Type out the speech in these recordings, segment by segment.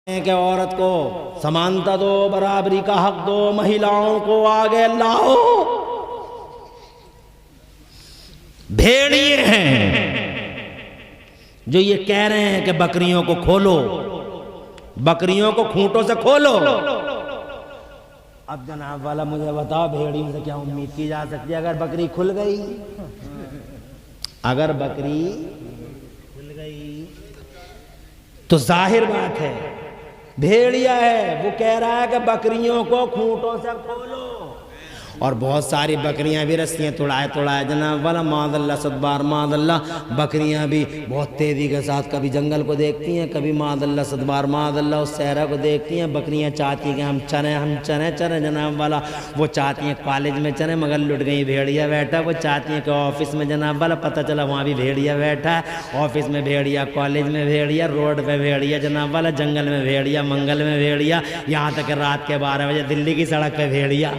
कि औरत को समानता दो, बराबरी का हक दो, महिलाओं को आगे लाओ। भेड़िए हैं जो ये कह रहे हैं कि बकरियों को खोलो, बकरियों को खूंटों से खोलो। अब जनाब वाला मुझे बताओ, भेड़ियों से क्या उम्मीद की जा सकती है? अगर बकरी खुल गई, अगर बकरी खुल गई तो जाहिर बात है भेड़िया है, वो कह रहा है कि बकरियों को खूंटों से खोलो। और बहुत सारी बकरियां भी रस्सियां तुड़ाए तुड़ाए जनाब वाला मादल्ला सदबार मादल्ला, बकरियां भी बहुत तेजी के साथ कभी जंगल को देखती हैं, कभी मादल्ला सदबार मादल्ला उस सहरा को देखती हैं। बकरियां चाहती हैं कि हम चरें चरें जनाब वाला, वो चाहती हैं कॉलेज में चरें मगर लुट गई भेड़िया बैठा। वो चाहती हैं कि ऑफिस में जनाब वाला, पता चला वहाँ भी भेड़िया बैठा है। ऑफिस में भेड़िया, कॉलेज में भेड़िया, रोड पे भेड़िया जनाब वाला, जंगल में भेड़िया, मंगल में भेड़िया, यहाँ तक रात के 12 बजे दिल्ली की सड़क पे भेड़िया।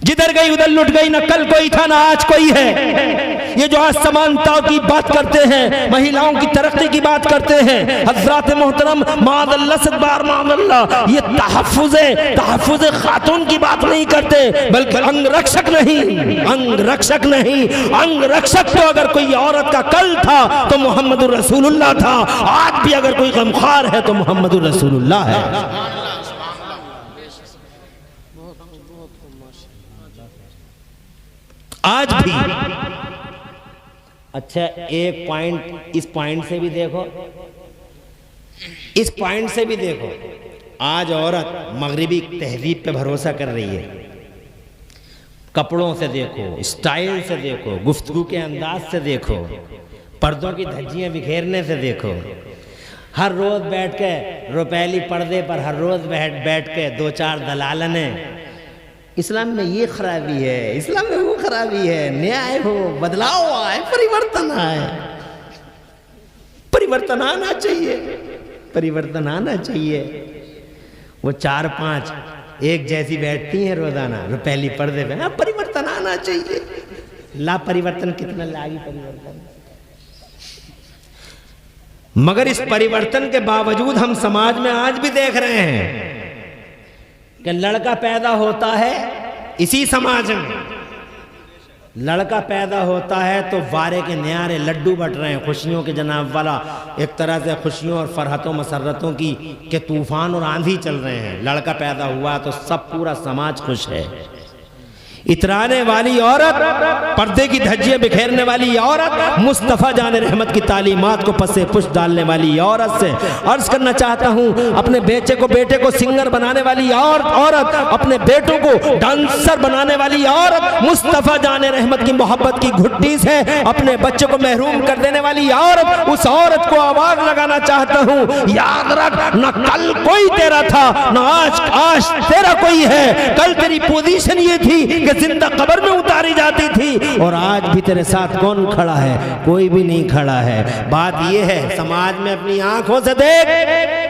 जिधर गई उधर लुट गई, न कल कोई था ना आज कोई है। ये जो आज समानता की बात करते हैं, महिलाओं की तरक्की की बात करते हैं, हज़रात मोहतरम मादल्ला सदबार मादल्ला, ये तहफ़्फ़ुज़ खातून की बात नहीं करते, बल्कि अंगरक्षक नहीं, अंगरक्षक नहीं। अंगरक्षक तो अगर कोई औरत का कल था तो मोहम्मद रसूलुल्लाह था, आज भी अगर कोई गमखार है तो मोहम्मद रसूलुल्लाह है। आज भी। अच्छा, एक पॉइंट, इस पॉइंट से भी देखो, इस पॉइंट से भी देखो, आज औरत मगरिबी तहजीब पे भरोसा कर रही है। कपड़ों से देखो, स्टाइल से देखो, गुफ्तगू के अंदाज से देखो, पर्दों की धज्जियां बिखेरने से देखो। हर रोज बैठ के रुपैली पर्दे पर हर रोज बैठ के 2-4 दलालने, इस्लाम में ये खराबी है, इस्लाम में वो खराबी है, न्याय हो, बदलाव आए, परिवर्तन आए, परिवर्तन आना चाहिए, परिवर्तन आना चाहिए। वो 4-5 एक जैसी बैठती हैं रोजाना रुपैली पर्दे पे, परिवर्तन आना चाहिए। ला परिवर्तन कितना लागी परिवर्तन, मगर इस परिवर्तन के बावजूद हम समाज में आज भी देख रहे हैं कि लड़का पैदा होता है इसी समाज में, लड़का पैदा होता है तो वारे के न्यारे लड्डू बट रहे हैं, खुशियों के जनाब वाला, एक तरह से खुशियों और फरहतों मसरतों की के तूफान और आंधी चल रहे हैं। लड़का पैदा हुआ तो सब पूरा समाज खुश है। इतराने वाली औरत, पर्दे की धज्जियां बिखेरने वाली औरत, मुस्तफ़ा जान रहमत की तालीमात को पसे पुश डालने वाली औरत से अर्ज करना चाहता हूँ, अपने बेटे को सिंगर बनाने वाली औरत, अपने बेटों को डांसर बनाने वाली औरत, मुस्तफ़ा जान रहमत की मोहब्बत की घुट्टी से अपने बच्चे को महरूम कर देने वाली औरत, उस औरत को आवाज लगाना चाहता हूँ, याद रख, न कल कोई तेरा था, न आज तेरा कोई है। कल तेरी पोजीशन ये थी जिंदा कब्र में उतारी जाती थी, और आज भी तेरे साथ कौन खड़ा है? कोई भी नहीं खड़ा है। बात यह है, समाज में अपनी आंखों से देख,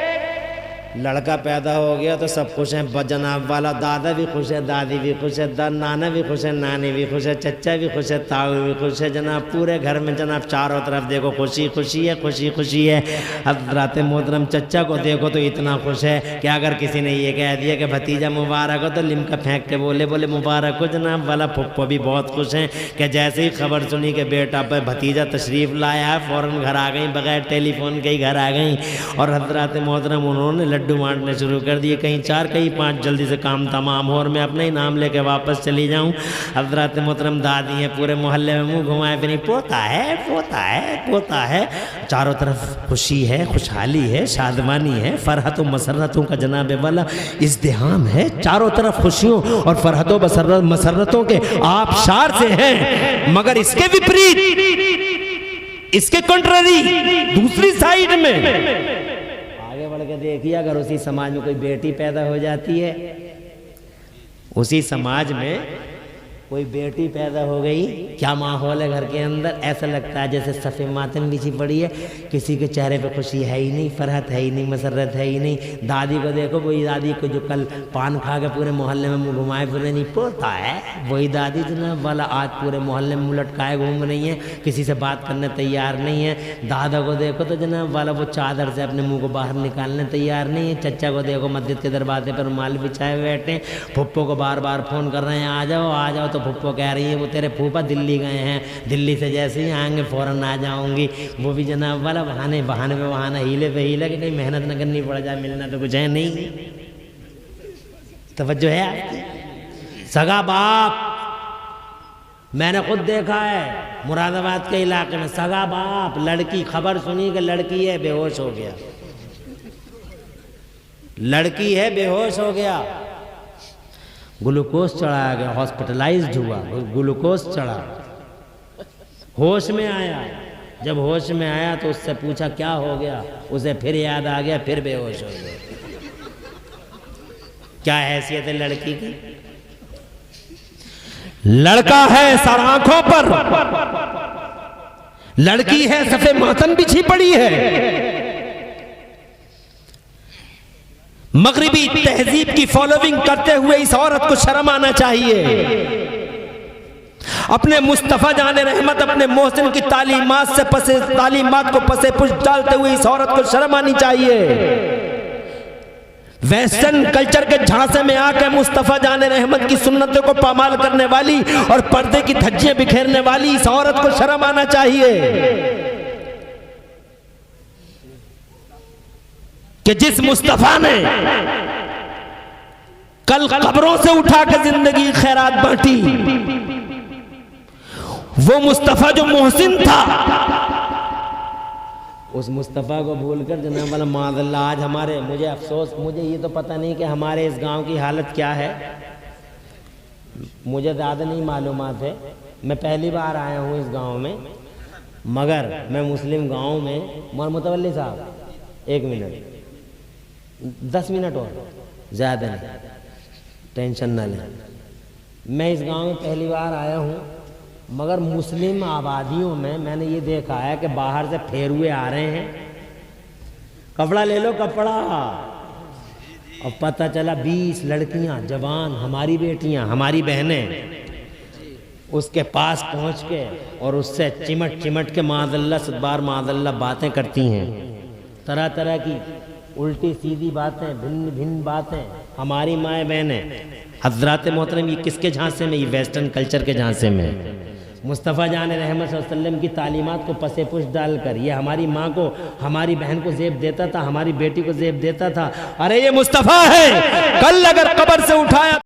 लड़का पैदा हो गया तो सब खुश हैं जनाब वाला, दादा भी खुश है, दादी भी खुश है, नाना भी खुश है, नानी भी खुश है, चचा भी खुश है, ताऊ भी खुश है जनाब, पूरे घर में जनाब चारों तरफ देखो खुशी खुशी है, खुशी खुशी है। हज़रात मोहतरम चचा को देखो तो इतना खुश है कि अगर किसी ने ये कह दिया कि भतीजा मुबारक हो तो लिमका फेंक के बोले मुबारक हो जनाब वाला। फुप्पो भी बहुत खुश हैं कि जैसे ही खबर सुनी कि बेटा पे भतीजा तशरीफ़ लाया है, फ़ौरन घर आ गई, बगैर टेलीफोन के ही घर आ गई। और हज़रात मोहतरम उन्होंने लड्डू बांटने शुरू कर दिए, कहीं 4 कहीं 5, जल्दी से काम तमाम हो और मैं अपने ही नाम लेके वापस चली जाऊं। हज़रात मोहतरम दादी हैं, पूरे मोहल्ले में मुंह घुमाए फिर पोता है, पोता है, पोता है। चारों तरफ खुशी है, खुशहाली है, शादमानी है, फरहतों मसरतों का जनाब वाला इज़्दिहाम है। चारों तरफ खुशियों और फरहतों मसरतों के आबशार से हैं, मगर इसके विपरीत, इसके कंट्ररी दूसरी साइड में बढ़ के देखिए, अगर उसी समाज में कोई बेटी पैदा हो जाती है, उसी समाज में कोई बेटी पैदा हो गई, क्या माहौल है घर के अंदर, ऐसा लगता है जैसे सफ़े मातम बिछी पड़ी है, किसी के चेहरे पे खुशी है ही नहीं, फरहत है ही नहीं, मसरत है ही नहीं। दादी को देखो, वही दादी को जो कल पान खा के पूरे मोहल्ले में मुँह घुमाए फिर नहीं पोता है, वही दादी जनाब वाला आज पूरे मोहल्ले में मुँह लटकाए घूम रही है, किसी से बात करने तैयार नहीं है। दादा को देखो तो जनाब वाला वो चादर से अपने मुँह को बाहर निकालने तैयार नहीं है। चचा को देखो मस्जिद के दरवाजे पर रुमाल बिछाए बैठे, फुप्पो को बार बार फ़ोन कर रहे हैं आ जाओ, तो फुप्पो कह रही है वो तेरे फूफा दिल्ली गए हैं, दिल्ली से जैसे ही आएंगे फ़ौरन आ जाऊंगी। वो भी जनाब वाला बहाने पे बहाना, हीले पे हीला कि कहीं मेहनत न करनी पड़ जाए, मिलना तो कुछ है नहीं। तवज्जो है आपकी? सगा बाप मैंने खुद देखा है मुरादाबाद के इलाके में, सगा बाप लड़की, खबर सुनी कि लड़की है, बेहोश हो गया, लड़की है बेहोश हो गया, ग्लूकोज चढ़ाया गया, हॉस्पिटलाइज्ड हुआ, ग्लूकोज चढ़ा, होश में आया। जब होश में आया तो उससे पूछा क्या हो गया, उसे फिर याद आ गया, फिर बेहोश हो गया। क्या हैसियत है लड़की की? लड़का है सर आंखों पर, लड़की है सफेद मातम बिछी पड़ी है। मगरिबी तहजीब की फॉलोइंग करते हुए इस औरत को शर्म आना चाहिए। अपने मुस्तफा जाने रहमत, अपने मोहसिन की तालीमात को पसे पुश डालते हुए इस औरत को शर्म आनी चाहिए। वेस्टर्न कल्चर के झांसे में आकर मुस्तफा जाने रहमत की सुन्नतों को पामाल करने वाली और पर्दे की धज्जियां बिखेरने वाली इस औरत को शर्म आना चाहिए कि जिस मुस्तफा ने कल कब्रों से उठाकर जिंदगी खैरात बांटी, वो मुस्तफा जो मोहसिन था, उस मुस्तफा को भूलकर जनाब वाला मादल्ला आज हमारे, मुझे अफसोस, मुझे ये तो पता नहीं कि हमारे इस गांव की हालत क्या है, मुझे ज़्यादा नहीं मालूमात है, मैं पहली बार आया हूँ इस गांव में, मगर मैं मुस्लिम गांव में, मुतवल्ली साहब 1 मिनट 10 मिनट और, ज़्यादा नहीं, टेंशन ना लें। मैं इस गांव में पहली बार आया हूँ, मगर मुस्लिम आबादियों में मैंने ये देखा है कि बाहर से फेरुए आ रहे हैं, कपड़ा ले लो कपड़ा, और पता चला 20 लड़कियाँ जवान, हमारी बेटियाँ, हमारी बहनें उसके पास पहुँच के और उससे चिमट के मादल्ला सदबार मादल्ला बातें करती हैं, तरह तरह की उल्टी सीधी बातें, भिन्न भिन्न बातें। हमारी माएँ बहनें, हजरात मोहतरम, ये किसके झांसे में? ये वेस्टर्न कल्चर के झांसे में। मुस्तफ़ा जान रहमत सल्लल्लाहु अलैहि वसल्लम की तालीमात को पसे पुश डालकर ये हमारी माँ को, हमारी बहन को ज़ेब देता था, हमारी बेटी को ज़ेब देता था। अरे ये मुस्तफ़ा है, कल अगर कब्र से उठाया